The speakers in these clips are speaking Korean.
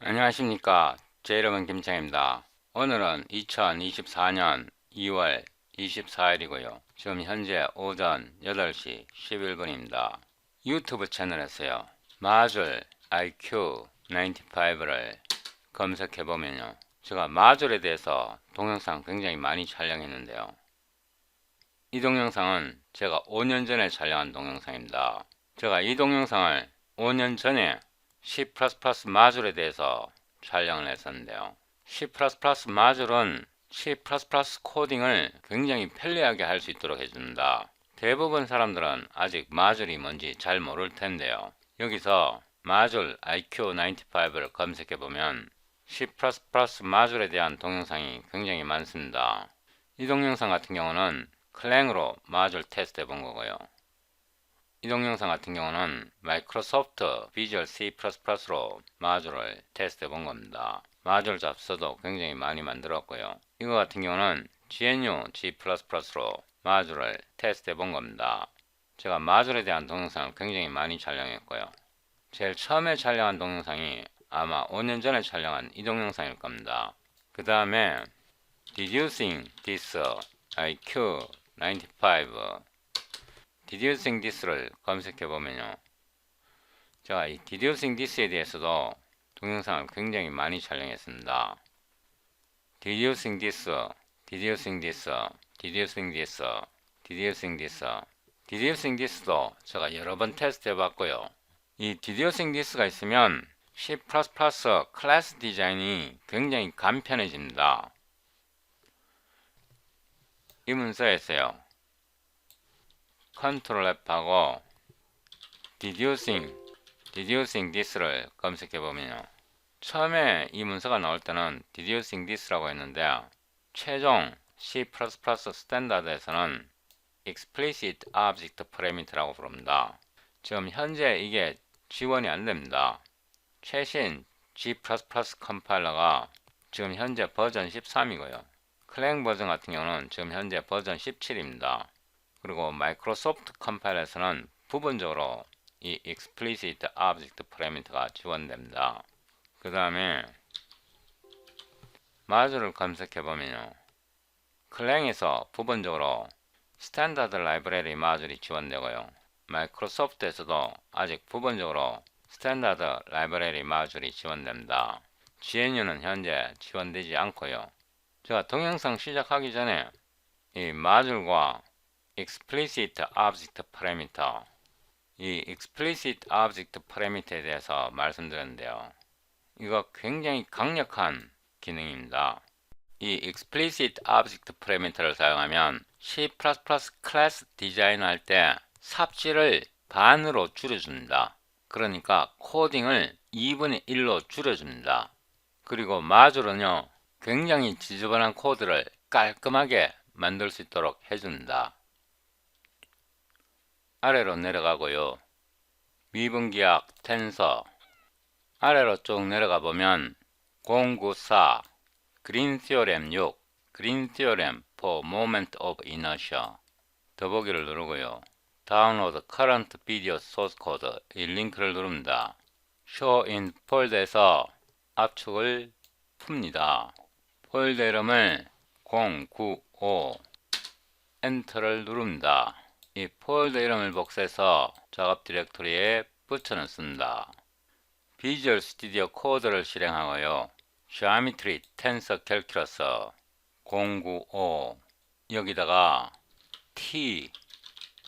안녕하십니까. 제 이름은 김창입니다. 오늘은 2024년 2월 24일이고요. 지금 현재 오전 8시 11분입니다. 유튜브 채널에서요. 마줄 IQ95를 검색해보면요. 제가 마줄에 대해서 동영상 굉장히 많이 촬영했는데요. 이 동영상은 제가 5년 전에 촬영한 동영상입니다. 제가 이 동영상을 5년 전에 C++ 마줄에 대해서 촬영을 했었는데요. C++ 마줄은 C++ 코딩을 굉장히 편리하게 할 수 있도록 해줍니다. 대부분 사람들은 아직 마줄이 뭔지 잘 모를 텐데요. 여기서 마줄 IQ95를 검색해보면 C++ 마줄에 대한 동영상이 굉장히 많습니다. 이 동영상 같은 경우는 클랭으로 마줄 테스트 해본 거고요. 이 동영상 같은 경우는 마이크로소프트 비주얼 C++로 마줄을 테스트 해본 겁니다. 마줄 잡서도 굉장히 많이 만들었고요. 이거 같은 경우는 GNU G++로 마줄을 테스트 해본 겁니다. 제가 마줄에 대한 동영상을 굉장히 많이 촬영했고요. 제일 처음에 촬영한 동영상이 아마 5년 전에 촬영한 이 동영상일 겁니다. 그 다음에 Deducing this IQ95 Deducing this를 검색해보면요. 제가 이 Deducing this에 대해서도 동영상을 굉장히 많이 촬영했습니다. Deducing this, Deducing this, Deducing this, Deducing this, Deducing this도 제가 여러 번 테스트 해봤고요. 이 Deducing this가 있으면 C++ 클래스 디자인이 굉장히 간편해집니다. 이 문서에서요. 컨트롤 F하고 Deducing this를 검색해보면요. 처음에 이 문서가 나올 때는 Deducing this라고 했는데 최종 C++ 스탠다드에서는 Explicit Object Parameter라고 부릅니다. 지금 현재 이게 지원이 안됩니다. 최신 G++ 컴파일러가 지금 현재 버전 13이고요. 클랭 버전 같은 경우는 지금 현재 버전 17입니다. 그리고 마이크로소프트 컴파일러에서는 부분적으로 이 Explicit Object Parameter가 지원됩니다. 그 다음에 마줄을 검색해보면요. 클랭에서 부분적으로 스탠다드 라이브러리 마줄이 지원되고요. 마이크로소프트에서도 아직 부분적으로 스탠다드 라이브러리 마줄이 지원됩니다. GNU는 현재 지원되지 않고요. 제가 동영상 시작하기 전에 이 마줄과 Explicit Object Parameter, 이 Explicit Object Parameter에 대해서 말씀드렸는데요. 이거 굉장히 강력한 기능입니다. 이 Explicit Object Parameter를 사용하면 C++ 클래스 디자인 할 때 삽질을 반으로 줄여줍니다. 그러니까 코딩을 2분의 1로 줄여줍니다. 그리고 마줄은요, 굉장히 지저분한 코드를 깔끔하게 만들 수 있도록 해줍니다. 아래로 내려가고요. 미분기약 텐서 아래로 쭉 내려가 보면 094 그린 티오렘 6 그린 티오렘 for moment of inertia 더보기를 누르고요. 다운로드 current video source code 이 링크를 누릅니다. show in 폴더에서 압축을 풉니다. 폴더 이름을 095 엔터를 누릅니다. 이 폴더 이름을 복사해서 작업 디렉토리에 붙여 넣습니다. 비주얼 스튜디오 코드를 실행하고요. Geometry Tensor Calculus 095 여기다가 t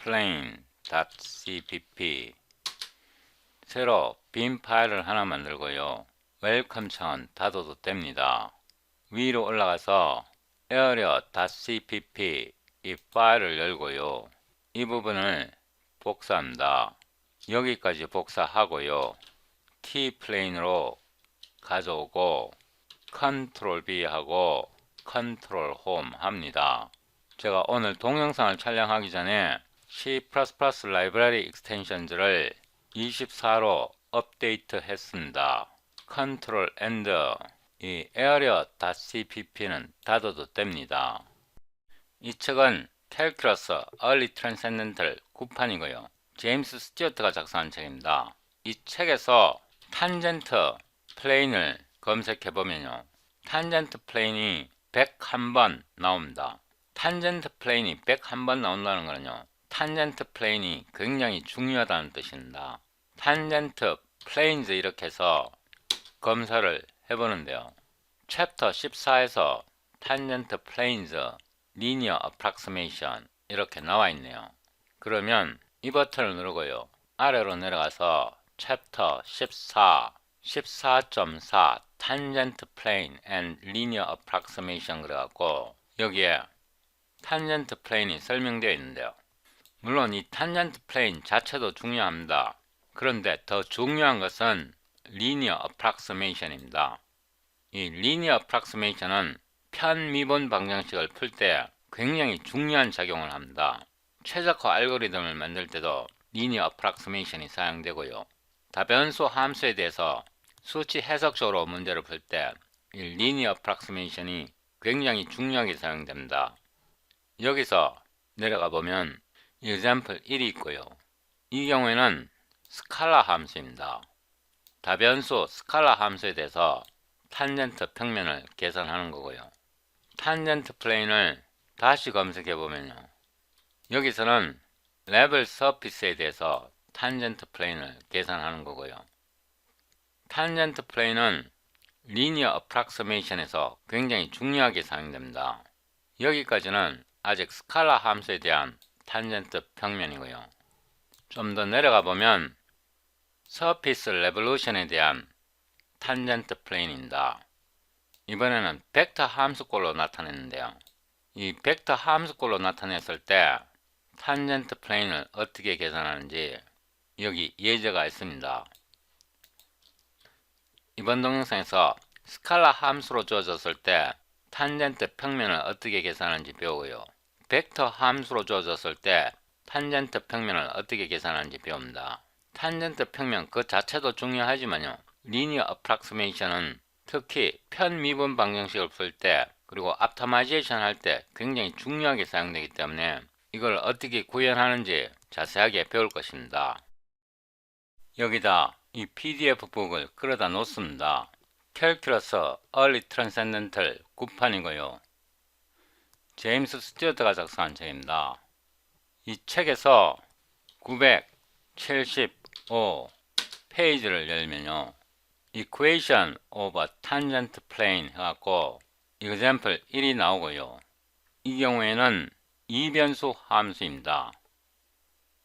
plane.cpp 새로 빈 파일을 하나 만들고요. 웰컴 창은 닫아도 됩니다. 위로 올라가서 area.cpp 이 파일을 열고요. 이 부분을 복사합니다. 여기까지 복사하고요. T플레인으로 가져오고 컨트롤 B 하고 컨트롤 홈 합니다. 제가 오늘 동영상을 촬영하기 전에 C++ 라이브러리 익스텐션즈를 24로 업데이트 했습니다. 컨트롤 엔더 이 area.cpp는 닫아도 됩니다. 이 책은 캘큘러스 얼리 트랜센덴탈 9판이고요. 제임스 스튜어트가 작성한 책입니다. 이 책에서 탄젠트 플레인을 검색해보면요, 탄젠트 플레인이 101번 나옵니다. 탄젠트 플레인이 101번 나온다는 거는요, 탄젠트 플레인이 굉장히 중요하다는 뜻입니다. 탄젠트 플레인즈 이렇게 해서 검사를 해보는데요, 챕터 14에서 탄젠트 플레인즈 리니어 어프락시메이션 이렇게 나와 있네요. 그러면 이 버튼을 누르고요, 아래로 내려가서 챕터 14 14.4 Tangent Plane and Linear Approximation 그래갖고 여기에 탄젠트 플레인이 설명되어 있는데요, 물론 이 탄젠트 플레인 자체도 중요합니다. 그런데 더 중요한 것은 리니어 어프락시메이션입니다. 이 리니어 어프락시메이션은 편미분 방정식을 풀 때 굉장히 중요한 작용을 합니다. 최적화 알고리즘을 만들 때도 리니어 어프락시메이션이 사용되고요, 다변수 함수에 대해서 수치 해석적으로 문제를 풀 때 이 리니어 어프락시메이션이 굉장히 중요하게 사용됩니다. 여기서 내려가 보면 example 1이 있고요, 이 경우에는 스칼라 함수입니다. 다변수 스칼라 함수에 대해서 탄젠트 평면을 계산하는 거고요. 탄젠트 플레인을 다시 검색해 보면요, 여기서는 레벨 서피스에 대해서 탄젠트 플레인을 계산하는 거고요. 탄젠트 플레인은 리니어 어프락시메이션에서 굉장히 중요하게 사용됩니다. 여기까지는 아직 스칼라 함수에 대한 탄젠트 평면이고요. 좀 더 내려가 보면 서피스 레볼루션에 대한 탄젠트 플레인입니다. 이번에는 벡터 함수꼴로 나타냈는데요, 이 벡터 함수꼴로 나타냈을 때 탄젠트 플레인을 어떻게 계산하는지 여기 예제가 있습니다. 이번 동영상에서 스칼라 함수로 주어졌을 때 탄젠트 평면을 어떻게 계산하는지 배우고요, 벡터 함수로 주어졌을 때 탄젠트 평면을 어떻게 계산하는지 배웁니다. 탄젠트 평면 그 자체도 중요하지만요, 리니어 어프락시메이션은 특히 편미분 방정식을 풀 때 그리고 옵티마이제이션 할 때 굉장히 중요하게 사용되기 때문에 이걸 어떻게 구현하는지 자세하게 배울 것입니다. 여기다 이 PDF 북을 끌어다 놓습니다. 캘큘러스 얼리 트랜센덴탈 9판이고요. 제임스 스튜어트가 작성한 책입니다. 이 책에서 975 페이지를 열면요, Equation of a Tangent Plane 해갖고 example 1이 나오고요, 이 경우에는 이변수 함수입니다.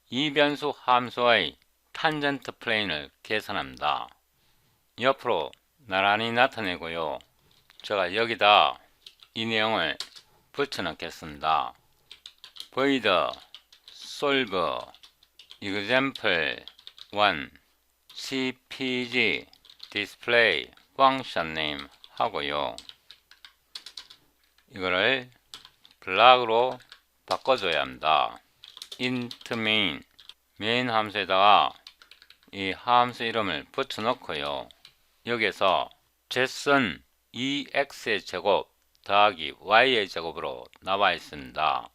이변수 함수의 탄젠트 플레인을 계산합니다. 옆으로 나란히 나타내고요, 제가 여기다 이 내용을 붙여 넣겠습니다. void solve example 1 cpg display function name 하고요, 이거를 블락으로 바꿔줘야 합니다. int main 함수에다가 이 함수 이름을 붙여 넣고요, 여기에서 jet은 2x의 제곱 더하기 y의 제곱으로 나와 있습니다.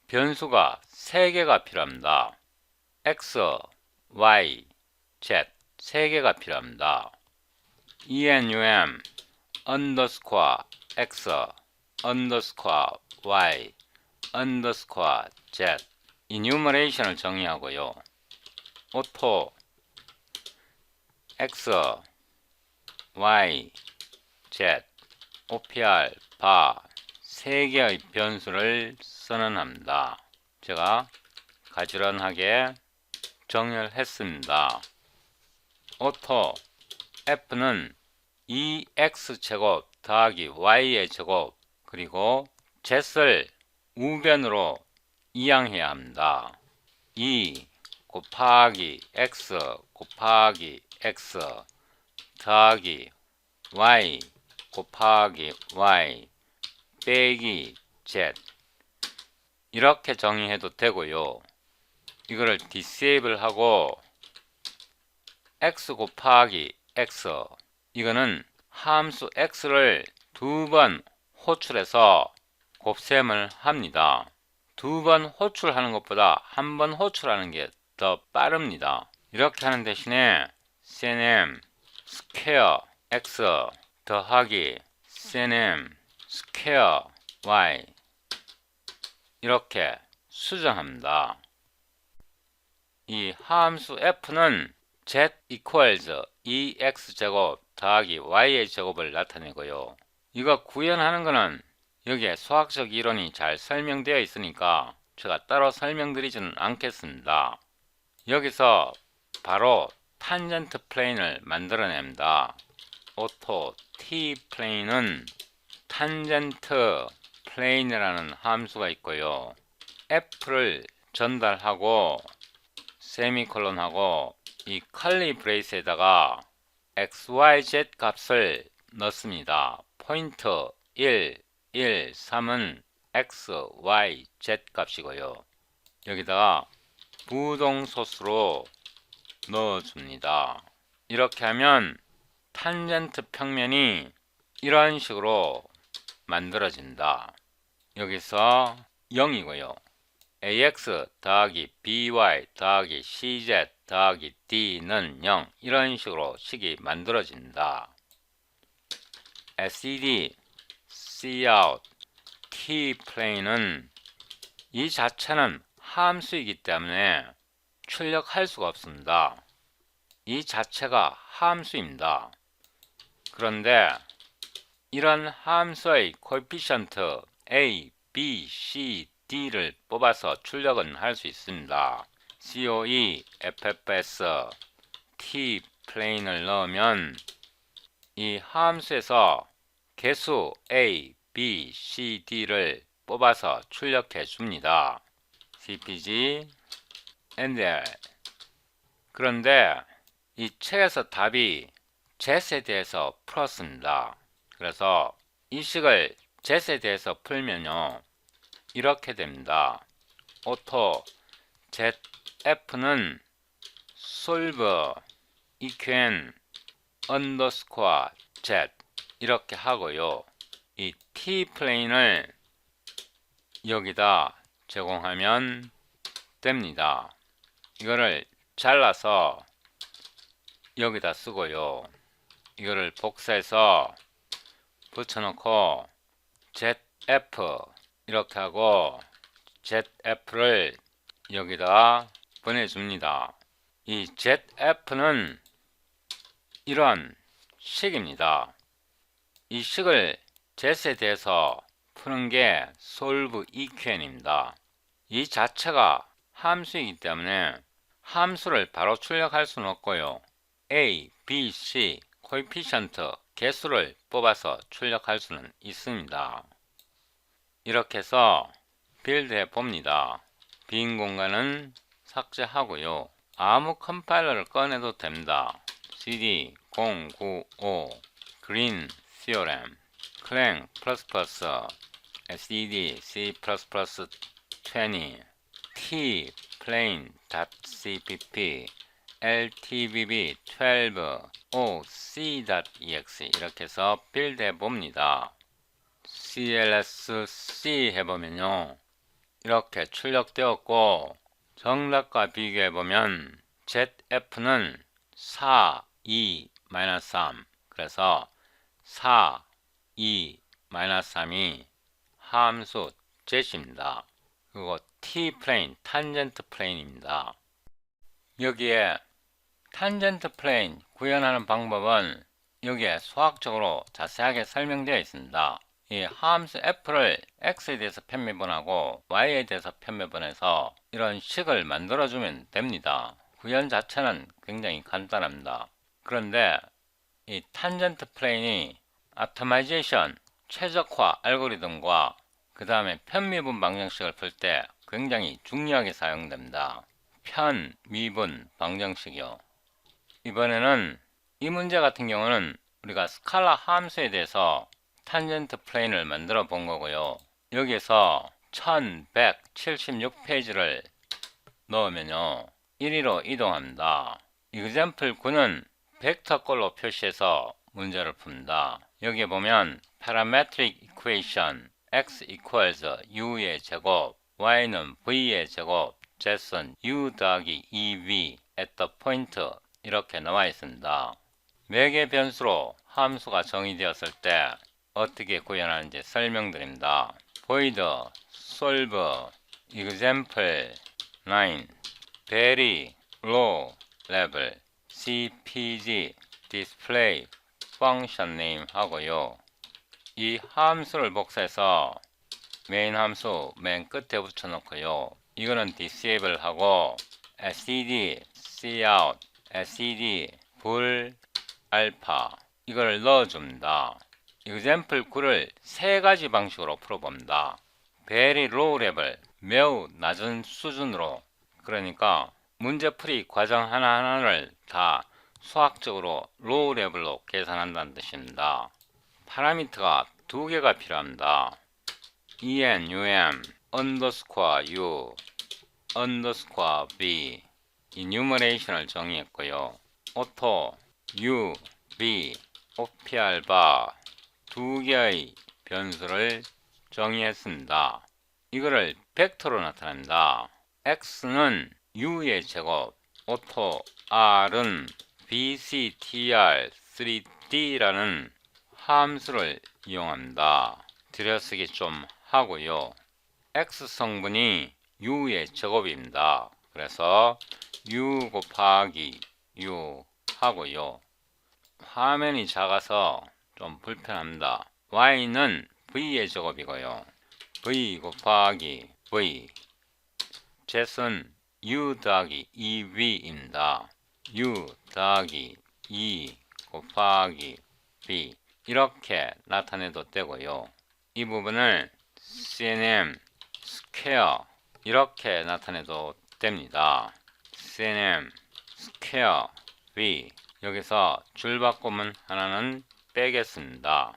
변수가 3개가 필요합니다. x, y, z 3개가 필요합니다. enum underscore x underscore y underscore z 이뉴머레이션을 정의하고요, auto x, y, z, opr, bar 3개의 변수를 선언합니다. 제가 가지런하게 정의를 했습니다. auto f는 2x제곱 더하기 y의 제곱 그리고 z를 우변으로 이항해야 합니다. 2 곱하기 x 곱하기 x 더하기 y 곱하기 y 빼기 z 이렇게 정의해도 되고요, 이거를 disable 하고 x 곱하기 x 이거는 함수 x를 2번 호출해서 곱셈을 합니다. 2번 호출하는 것보다 1번 호출하는 게 더 빠릅니다. 이렇게 하는 대신에 cnm square x 더하기 cnm 스퀘어 y 이렇게 수정합니다. 이 함수 f는 z equals 2x제곱 더하기 y의 제곱을 나타내고요. 이거 구현하는 거는 여기에 수학적 이론이 잘 설명되어 있으니까 제가 따로 설명드리지는 않겠습니다. 여기서 바로 탄젠트 플레인을 만들어냅니다. 오토 t 플레인은 탄젠트 플레인이라는 함수가 있고요. f를 전달하고 세미콜론하고 이 curly 브레이스에다가 xyz 값을 넣습니다. 포인트 1, 1, 3은 x, y, z 값이고요. 여기다가 부동소수로 넣어줍니다. 이렇게 하면 탄젠트 평면이 이런 식으로 만들어진다. 여기서 0이고요. ax 더하기 by 더하기 cz 더하기 d는 0 이런 식으로 식이 만들어진다. SED, cout, tplane은 이 자체는 함수이기 때문에 출력할 수가 없습니다. 이 자체가 함수입니다. 그런데 이런 함수의 코에피션트 a, b, c, d를 뽑아서 출력은 할 수 있습니다. coe, ffs, t 플레인을 넣으면 이 함수에서 개수 a, b, c, d를 뽑아서 출력해 줍니다. cpg, ndl. 그런데 이 책에서 답이 z에 대해서 풀었습니다. 그래서 이 식을 z에 대해서 풀면요 이렇게 됩니다. 오토 zf는 solve eqn underscore z 이렇게 하고요. 이 t 플레인을 여기다 제공하면 됩니다. 이거를 잘라서 여기다 쓰고요. 이거를 복사해서 붙여놓고 ZF 이렇게 하고 ZF를 여기다 보내줍니다. 이 ZF는 이런 식입니다. 이 식을 Z에 대해서 푸는 게 solve eqn입니다. 이 자체가 함수이기 때문에 함수를 바로 출력할 수는 없고요. A, B, C 코에피션트 개수를 뽑아서 출력할 수는 있습니다. 이렇게 해서 빌드해 봅니다. 빈 공간은 삭제하고요. 아무 컴파일러를 꺼내도 됩니다. cd 095 green theorem clang sed c++ 20 t plane.cpp ltbb 12 oc.exe 이렇게 해서 빌드 해봅니다. clsc 해보면요 이렇게 출력되었고 정답과 비교해보면 zf는 4, 2, 3 그래서 4, 2, 3이 함수 z입니다. 그리고 t 플레인, 탄젠트 플레인입니다. 여기에 탄젠트 플레인 구현하는 방법은 여기에 수학적으로 자세하게 설명되어 있습니다. 이 함수 f를 x에 대해서 편매분하고 y에 대해서 편매분해서 이런 식을 만들어주면 됩니다. 구현 자체는 굉장히 간단합니다. 그런데 이 탄젠트 플레인이 optimization, 최적화 알고리즘과 그 다음에 편미분 방정식을 풀 때 굉장히 중요하게 사용됩니다. 편미분 방정식이요. 이번에는 이 문제 같은 경우는 우리가 스칼라 함수에 대해서 탄젠트 플레인을 만들어 본 거고요. 여기에서 1176페이지를 넣으면요 1위로 이동합니다. example 9는 벡터꼴로 표시해서 문제를 풉니다. 여기에 보면 parametric equation x equals u의 제곱, y는 v의 제곱, z는 u 더하기 2v at the point 이렇게 나와 있습니다. 매개 변수로 함수가 정의되었을 때 어떻게 구현하는지 설명드립니다. void solve example 9 very low level cpg display function name 하고요. 이 함수를 복사해서 메인 함수 맨 끝에 붙여놓고요. 이거는 disable 하고 std cout std 불 알파 이걸 넣어줍니다. example 9를 세 가지 방식으로 풀어봅니다. very low level 매우 낮은 수준으로, 그러니까 문제풀이 과정 하나하나를 다 수학적으로 low level로 계산한다는 뜻입니다. 파라미터가 두 개가 필요합니다. enum underscore u underscore v enumeration을 정의했고요. auto u v opr 두 개의 변수를 정의했습니다. 이거를 벡터로 나타냅니다. x는 u의 제곱, auto r은 bctr 3d라는 함수를 이용합니다. 들여쓰기 좀 하고요. x 성분이 u의 제곱입니다. 그래서 u 곱하기 u 하고요. 화면이 작아서 좀 불편합니다. y는 v의 제곱이고요. v 곱하기 v z은 u 더하기 2v입니다. u 더하기 2 곱하기 v 이렇게 나타내도 되고요. 이 부분을 cnm 스퀘어 이렇게 나타내도 됩니다. cnm 스퀘어 v 여기서 줄바꿈은 하나는 빼겠습니다.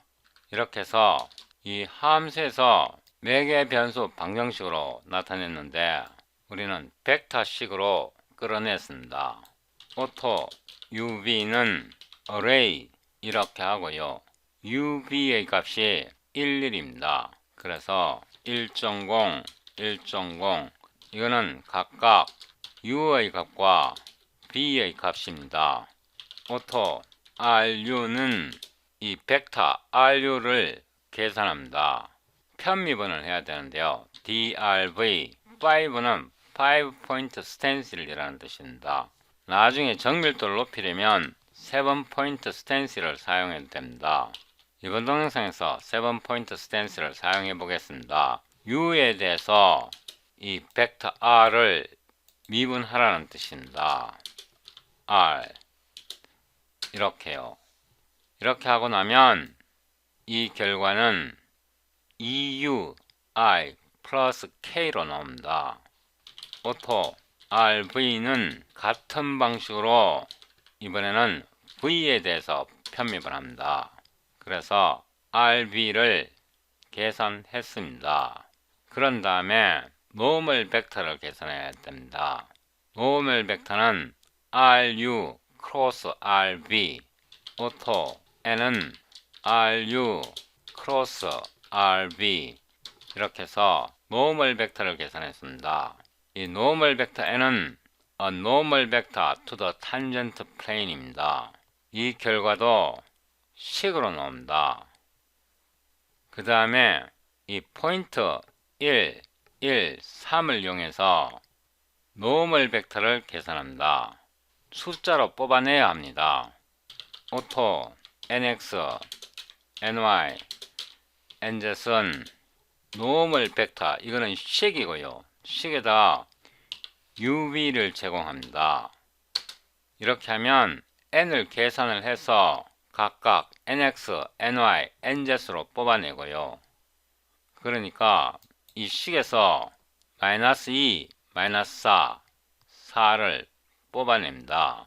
이렇게 해서 이 함수에서 매개 변수 방정식으로 나타냈는데 우리는 벡터식으로 끌어냈습니다. auto uv는 array 이렇게 하고요. uv의 값이 11입니다. 그래서 1.0, 1.0 이거는 각각 u의 값과 v의 값입니다. auto ru는 이 벡터 ru를 계산합니다. 편미분을 해야 되는데요. drv 5는 5포인트 스텐실이라는 뜻입니다. 나중에 정밀도를 높이려면 7포인트 스텐실을 사용해도 됩니다. 이번 동영상에서 7포인트 스텐실을 사용해 보겠습니다. u에 대해서 이 벡터 r을 미분하라는 뜻입니다. r 이렇게요. 이렇게 하고 나면 이 결과는 EUI 플러스 K로 나옵니다. auto RV는 같은 방식으로 이번에는 V에 대해서 편입을 합니다. 그래서 RV를 계산했습니다. 그런 다음에 노멀 벡터를 계산해야 됩니다. 노멀 벡터는 RU 크로스 RV auto N은 RU 크로스 RV 이렇게 해서 노멀 벡터를 계산했습니다. 이 노멀 벡터 N은 a normal vector to the tangent plane입니다. 이 결과도 식으로 나옵니다. 그 다음에 이 포인트 1, 1, 3을 이용해서 노멀 벡터를 계산합니다. 숫자로 뽑아내야 합니다. auto nx, ny, nz는 노멀 벡터 이거는 식이고요. 식에다 uv를 제공합니다. 이렇게 하면 n을 계산을 해서 각각 nx, ny, nz로 뽑아내고요. 그러니까 이 식에서 마이너스 2, 마이너스 4, 4를 뽑아냅니다.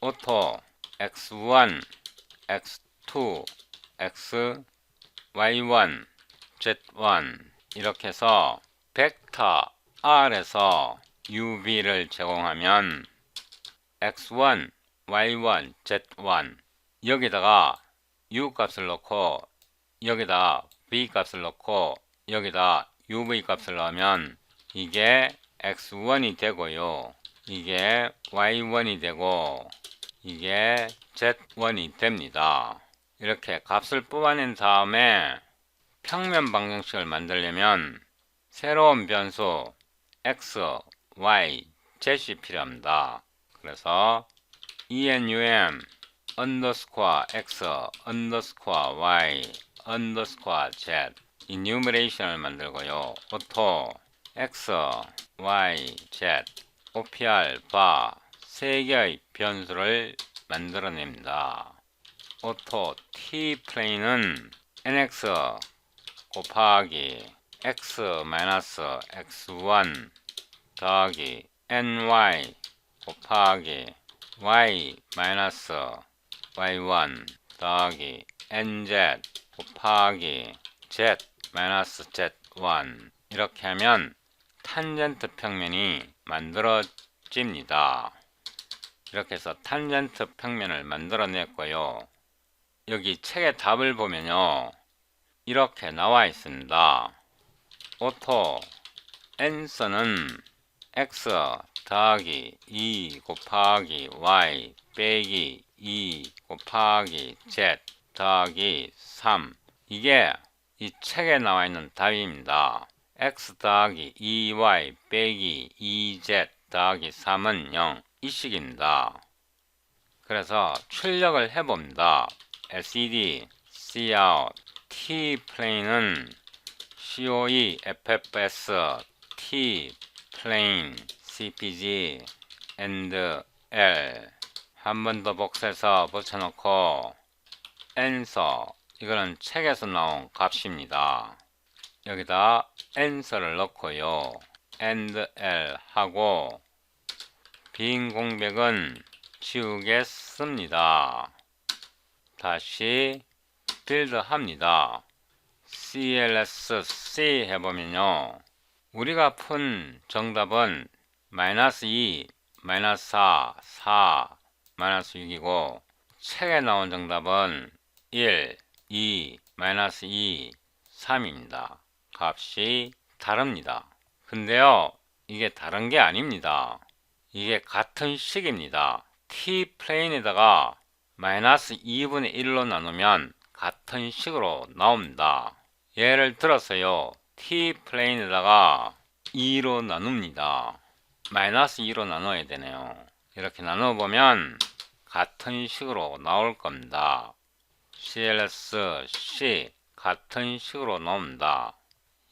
auto x1, x2, x, y1, z1 이렇게 해서 벡터 r에서 uv를 제공하면 x1, y1, z1 여기다가 u 값을 넣고 여기다 v 값을 넣고 여기다 uv 값을 넣으면 이게 x1이 되고요. 이게 y1이 되고 이게 Z1이 됩니다. 이렇게 값을 뽑아낸 다음에 평면 방정식을 만들려면 새로운 변수 x, y, z이 필요합니다. 그래서 enum underscore x underscore y underscore z enumeration을 만들고요. auto x, y, z opr bar 3개의 변수를 만들어냅니다. auto t plane은 nx 곱하기 x 마이너스 x1 더하기 ny 곱하기 y 마이너스 y1 더하기 nz 곱하기 z 마이너스 z1 이렇게 하면 탄젠트 평면이 만들어집니다. 이렇게 해서 탄젠트 평면을 만들어냈고요. 여기 책의 답을 보면요, 이렇게 나와 있습니다. auto answer는 x 더하기 2 곱하기 y 빼기 2 곱하기 z 더하기 3 이게 이 책에 나와 있는 답입니다. x 더하기 2y 빼기 2z 더하기 3은 0 이 식입니다. 그래서 출력을 해봅니다. lcd cout t plane은 coe ffs t plane cpg and l 한 번 더 복사해서 붙여놓고 answer 이거는 책에서 나온 값입니다. 여기다 answer를 넣고요. and l 하고 빈 공백은 지우겠습니다. 다시 빌드 합니다. clsc 해보면요, 우리가 푼 정답은 마이너스 2, 마이너스 4, 4, 마이너스 6이고 책에 나온 정답은 1, 2, 마이너스 2, 3입니다. 값이 다릅니다. 근데요, 이게 다른 게 아닙니다. 이게 같은 식입니다. t 플레인에다가 마이너스 2분의 1로 나누면 같은 식으로 나옵니다. 예를 들어서요, t 플레인에다가 2로 나눕니다. 마이너스 2로 나눠야 되네요. 이렇게 나눠보면 같은 식으로 나올 겁니다. clsc 같은 식으로 나옵니다.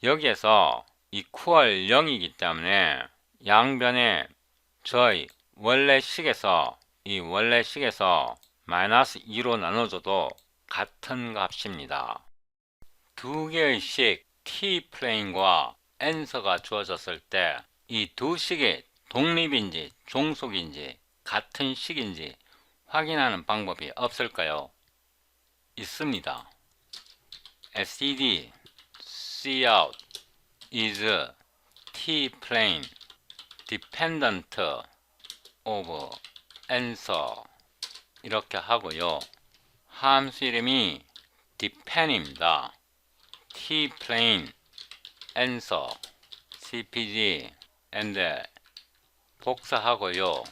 여기에서 equal 0이기 때문에 양변에 저희 원래 식에서 마이너스 2로 나눠줘도 같은 값입니다. 두 개의 식 t 플레인과 answer가 주어졌을 때 이 두 식이 독립인지 종속인지 같은 식인지 확인하는 방법이 없을까요? 있습니다. lcd cout is t plane dependent of answer 이렇게 하고요. 함수 이름이 depend입니다. t plane answer cpg and 복사하고요.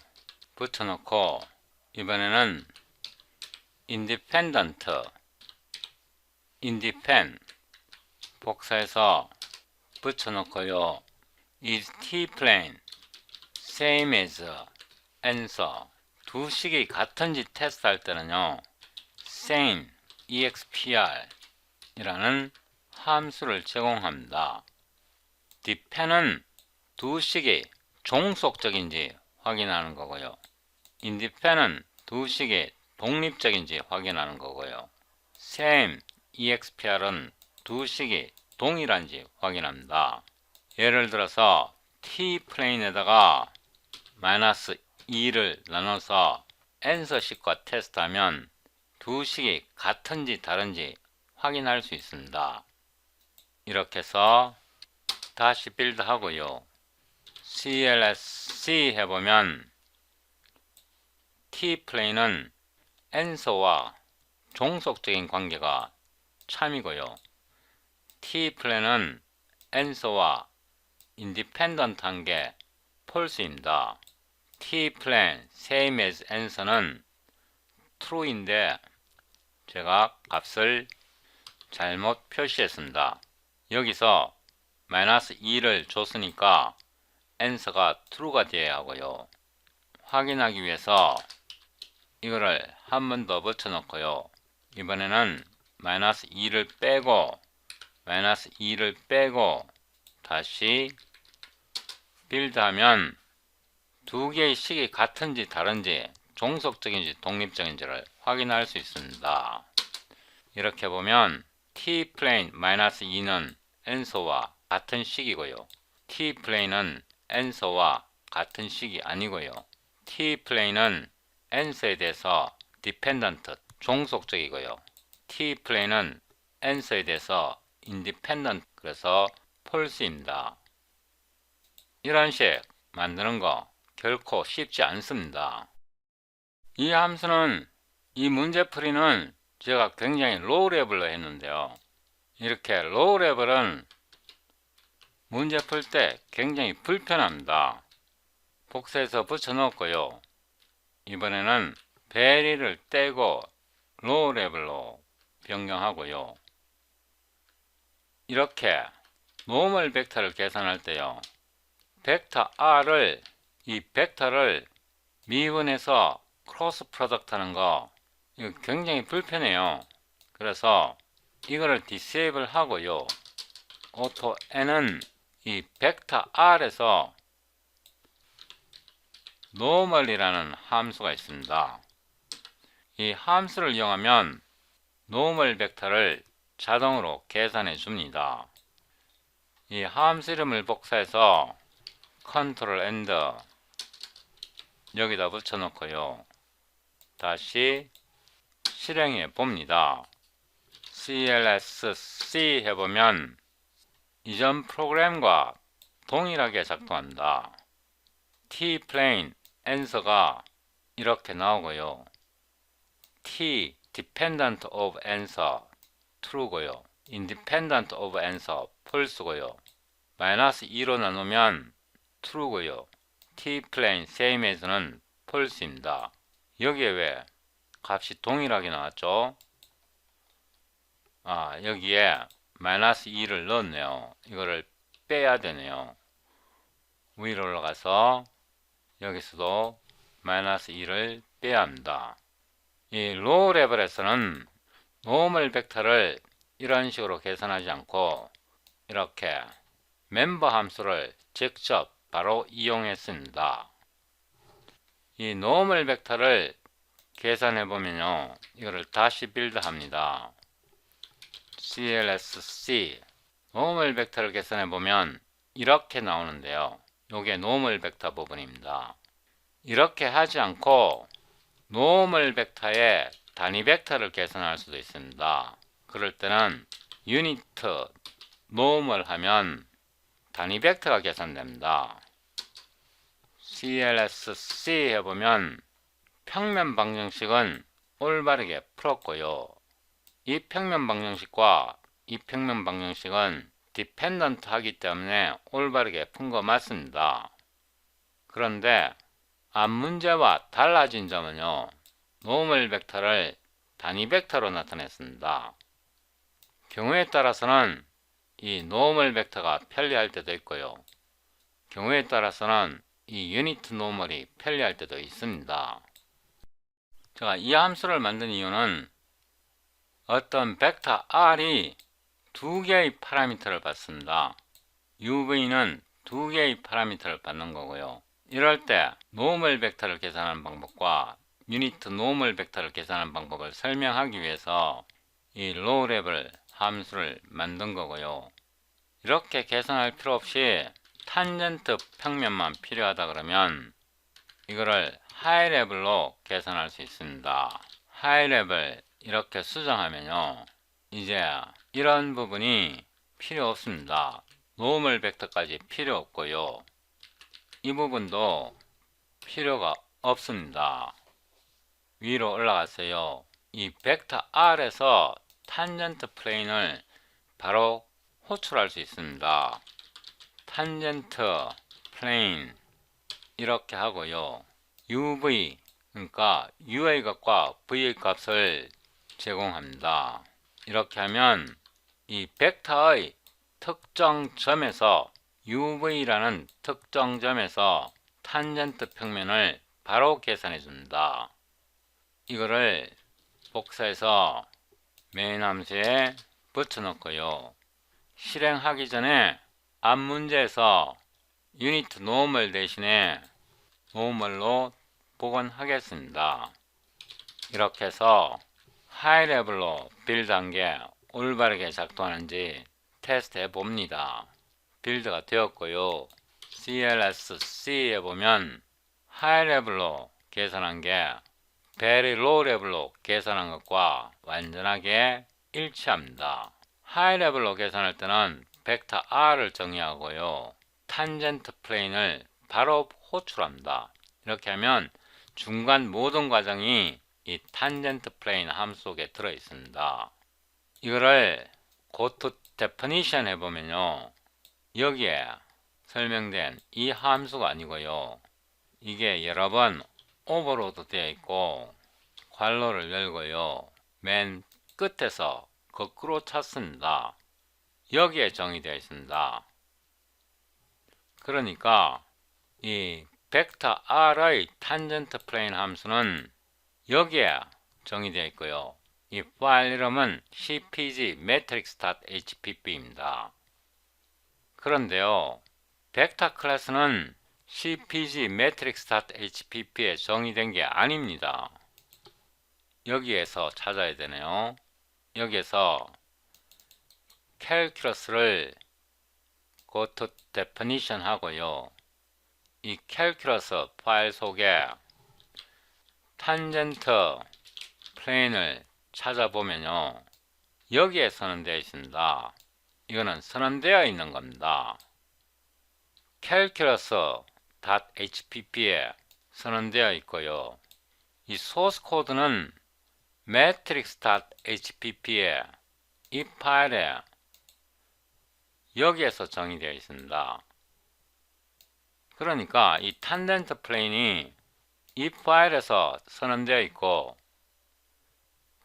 붙여놓고 이번에는 independent 복사해서 붙여놓고요. is t plane same as answer 두 식이 같은지 테스트할 때는요, same expr 이라는 함수를 제공합니다. depend은 두 식이 종속적인지 확인하는 거고요. independ은 두 식이 독립적인지 확인하는 거고요. same expr은 두 식이 동일한지 확인합니다. 예를 들어서 t 플레인에다가 마이너스 2를 나눠서 answer 식과 테스트하면 두 식이 같은지 다른지 확인할 수 있습니다. 이렇게 해서 다시 빌드 하고요. clsc 해보면 t 플레인은 answer와 종속적인 관계가 참이고요. t 플레인은 answer와 independent한 게 false입니다. t 플레인 same as answer는 true인데 제가 값을 잘못 표시했습니다. 여기서 마이너스 2를 줬으니까 answer가 true가 되어야 하고요. 확인하기 위해서 이거를 한 번 더 붙여 놓고요. 이번에는 마이너스 2를 빼고 마이너스 2를 빼고 다시 빌드하면 두 개의 식이 같은지 다른지 종속적인지 독립적인지를 확인할 수 있습니다. 이렇게 보면 tplane 마이너스 2는 answer와 같은 식이고요. tplane은 answer와 같은 식이 아니고요. tplane은 answer에 대해서 dependent 종속적이고요. tplane은 answer에 대해서 independent 그래서 false입니다. 이런 식 만드는 거 결코 쉽지 않습니다. 이 함수는 이 문제풀이는 제가 굉장히 로우 레벨로 했는데요. 이렇게 로우 레벨은 문제 풀 때 굉장히 불편합니다. 복사해서 붙여 넣었고요. 이번에는 베리를 떼고 로우 레벨로 변경하고요. 이렇게 노멀 벡터를 계산할 때요. 벡터 R을 이 벡터를 미분해서 크로스 프로덕트 하는 거 이거 굉장히 불편해요. 그래서 이거를 디세이블 하고요. auto n은 이 벡터 R에서 normal이라는 함수가 있습니다. 이 함수를 이용하면 normal 벡터를 자동으로 계산해 줍니다. 이 함수 이름을 복사해서 컨트롤 엔터 여기다 붙여 놓고요. 다시 실행해 봅니다. clsc 해보면 이전 프로그램과 동일하게 작동합니다. tplane answer가 이렇게 나오고요. t dependent of answer true고요. independent of answer false고요. 마이너스 2로 나누면 true고요. tplane same as는 false입니다. 여기에 왜 값이 동일하게 나왔죠? 여기에 마이너스 2를 넣었네요. 이거를 빼야 되네요. 위로 올라가서 여기서도 마이너스 2를 빼야 합니다. 이 로우 레벨에서는 노멀 벡터를 이런 식으로 계산하지 않고 이렇게 멤버 함수를 직접 바로 이용했습니다. 이 노멀 벡터를 계산해 보면요. 이거를 다시 빌드합니다. clsc 노멀 벡터를 계산해 보면 이렇게 나오는데요. 요게 노멀 벡터 부분입니다. 이렇게 하지 않고 노멀 벡터의 단위 벡터를 계산할 수도 있습니다. 그럴 때는 유니트 노멀 하면 단위 벡터가 계산됩니다. clsc 해보면 평면 방정식은 올바르게 풀었고요. 이 평면 방정식과 이 평면 방정식은 디펜던트 하기 때문에 올바르게 푼 거 맞습니다. 그런데 앞 문제와 달라진 점은요. 노멀 벡터를 단위 벡터로 나타냈습니다. 경우에 따라서는 이 노멀 벡터가 편리할 때도 있고요. 경우에 따라서는 이 유니트 노멀이 편리할 때도 있습니다. 제가 이 함수를 만든 이유는 어떤 벡터 R이 두 개의 파라미터를 받습니다. UV는 두 개의 파라미터를 받는 거고요. 이럴 때 노멀 벡터를 계산하는 방법과 유니트 노멀 벡터를 계산하는 방법을 설명하기 위해서 이 로우 레벨 함수를 만든 거고요. 이렇게 계산할 필요 없이 탄젠트 평면만 필요하다 그러면 이거를 하이 레벨로 계산할 수 있습니다. 하이 레벨 이렇게 수정하면요. 이제 이런 부분이 필요 없습니다. 노멀 벡터까지 필요 없고요. 이 부분도 필요가 없습니다. 위로 올라가세요. 이 벡터 R에서 탄젠트 플레인을 바로 호출할 수 있습니다. 탄젠트 플레인 이렇게 하고요. UV 그러니까 UA 값과 VA 값을 제공합니다. 이렇게 하면 이 벡터의 특정 점에서 UV라는 특정 점에서 탄젠트 평면을 바로 계산해 줍니다. 이거를 복사해서 메인 함수에 붙여 놓고요. 실행하기 전에 앞 문제에서 유니트 노멀 대신에 노멀로 복원하겠습니다. 이렇게 해서 하이 레벨로 빌드한 게 올바르게 작동하는지 테스트 해봅니다. 빌드가 되었고요. CLSC에 보면 하이 레벨로 계산한 게 very low 레벨로 계산한 것과 완전하게 일치합니다. 하이 레벨로 계산할 때는 벡터 R을 정의하고요. 탄젠트 플레인을 바로 호출합니다. 이렇게 하면 중간 모든 과정이 이 탄젠트 플레인 함수 속에 들어 있습니다. 이거를 고토 데피니션 해보면요. 여기에 설명된 이 함수가 아니고요. 이게 여러 번 오버로드 되어 있고 괄호를 열고요. 맨 끝에서 거꾸로 쳤습니다. 여기에 정의되어 있습니다. 그러니까 이 벡터 R의 탄젠트 플레인 함수는 여기에 정의되어 있고요. 이 파일 이름은 cpg matrix.hpp입니다. 그런데요, 벡터 클래스는 cpg matrix.hpp에 정의된 게 아닙니다. 여기에서 찾아야 되네요. 여기에서 calculus를 go to definition 하고요. 이 calculus 파일 속에 탄젠트 플레인을 찾아보면요. 여기에 선언되어 있습니다. 이거는 선언되어 있는 겁니다. calculus.hpp에 선언되어 있고요. 이 소스 코드는 matrix.hpp에 이 파일에 여기에서 정의되어 있습니다. 그러니까 이 탄젠트 플레인이 이 파일에서 선언되어 있고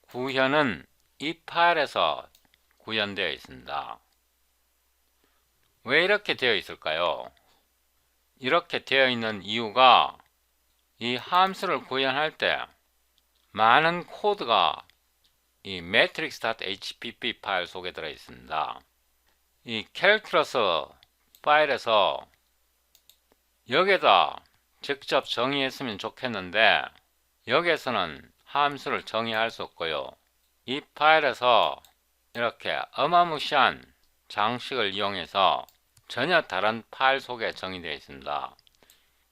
구현은 이 파일에서 구현되어 있습니다. 왜 이렇게 되어 있을까요? 이렇게 되어 있는 이유가 이 함수를 구현할 때 많은 코드가 이 matrix.hpp 파일 속에 들어 있습니다. 이 calculus 파일에서 여기에다 직접 정의했으면 좋겠는데 여기에서는 함수를 정의할 수 없고요. 이 파일에서 이렇게 어마무시한 장식을 이용해서 전혀 다른 파일 속에 정의되어 있습니다.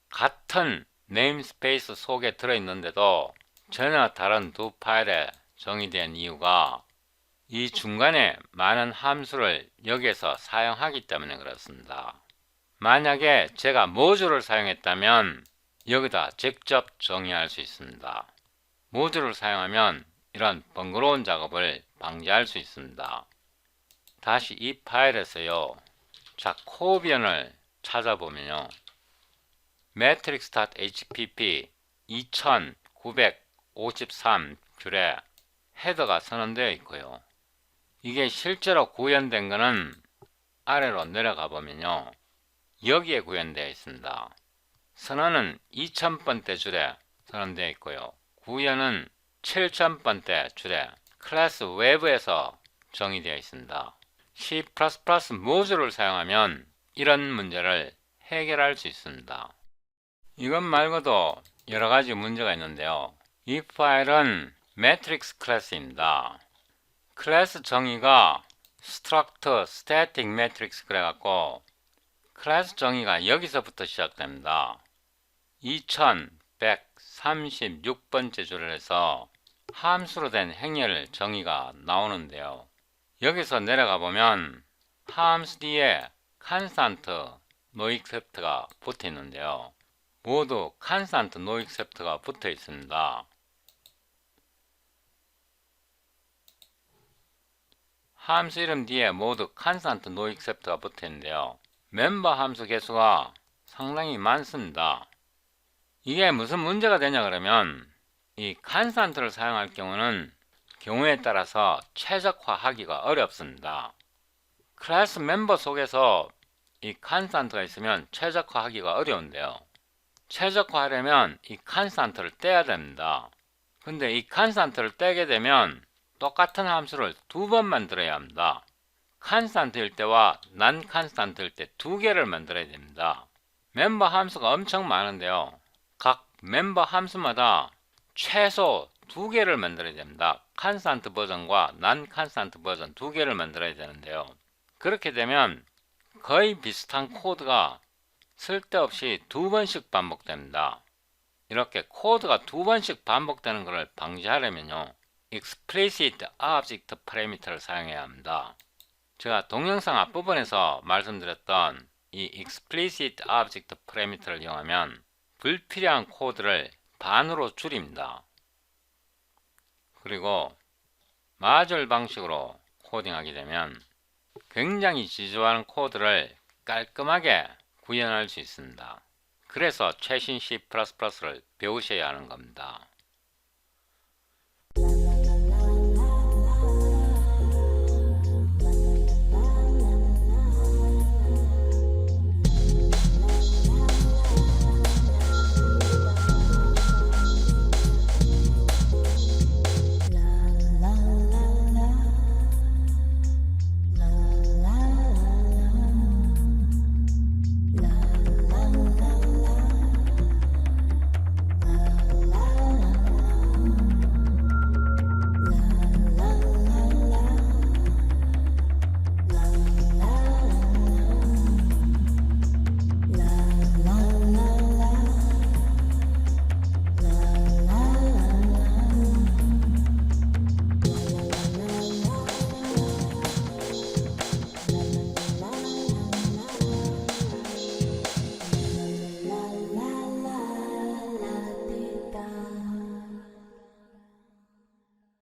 같은 네임스페이스 속에 들어있는데도 전혀 다른 두 파일에 정의된 이유가 이 중간에 많은 함수를 여기에서 사용하기 때문에 그렇습니다. 만약에 제가 모듈을 사용했다면 여기다 직접 정의할 수 있습니다. 모듈을 사용하면 이런 번거로운 작업을 방지할 수 있습니다. 다시 이 파일에서요. 자, 코비언을 찾아보면요. matrix.hpp 2953 줄에 헤더가 선언되어 있고요. 이게 실제로 구현된 거는 아래로 내려가 보면요. 여기에 구현되어 있습니다. 선언은 2000번대 줄에 선언되어 있고요. 구현은 7000번대 줄에 클래스 외부에서 정의되어 있습니다. C++ 모듈을 사용하면 이런 문제를 해결할 수 있습니다. 이것 말고도 여러가지 문제가 있는데요. 이 파일은 매트릭스 클래스입니다. 클래스 정의가 struct static matrix 그래갖고 클래스 정의가 여기서부터 시작됩니다. 2136번째 줄을 해서 함수로 된 행렬 정의가 나오는데요. 여기서 내려가 보면 함수 뒤에 constant no except가 붙어 있는데요. 모두 constant no except가 붙어 있습니다. 함수 이름 뒤에 모두 constant no except가 붙어 있는데요. 멤버 함수 개수가 상당히 많습니다. 이게 무슨 문제가 되냐 그러면 이 칸스탄트를 사용할 경우는 경우에 따라서 최적화하기가 어렵습니다. 클래스 멤버 속에서 이 칸스탄트가 있으면 최적화하기가 어려운데요. 최적화하려면 이 칸스탄트를 떼야 됩니다. 근데 이 칸스탄트를 떼게 되면 똑같은 함수를 두 번 만들어야 합니다. 칸스탄트일 때와 난 칸스탄트일 때 두 개를 만들어야 됩니다. 멤버 함수가 엄청 많은데요. 각 멤버 함수마다 최소 두 개를 만들어야 됩니다. 칸스탄트 버전과 난 칸스탄트 버전 두 개를 만들어야 되는데요. 그렇게 되면 거의 비슷한 코드가 쓸데없이 두 번씩 반복됩니다. 이렇게 코드가 두 번씩 반복되는 것을 방지하려면요, explicit object parameter를 사용해야 합니다. 제가 동영상 앞부분에서 말씀드렸던 이 explicit object parameter를 이용하면 불필요한 코드를 반으로 줄입니다. 그리고 마졸 방식으로 코딩하게 되면 굉장히 지저분한 코드를 깔끔하게 구현할 수 있습니다. 그래서 최신 C++를 배우셔야 하는 겁니다.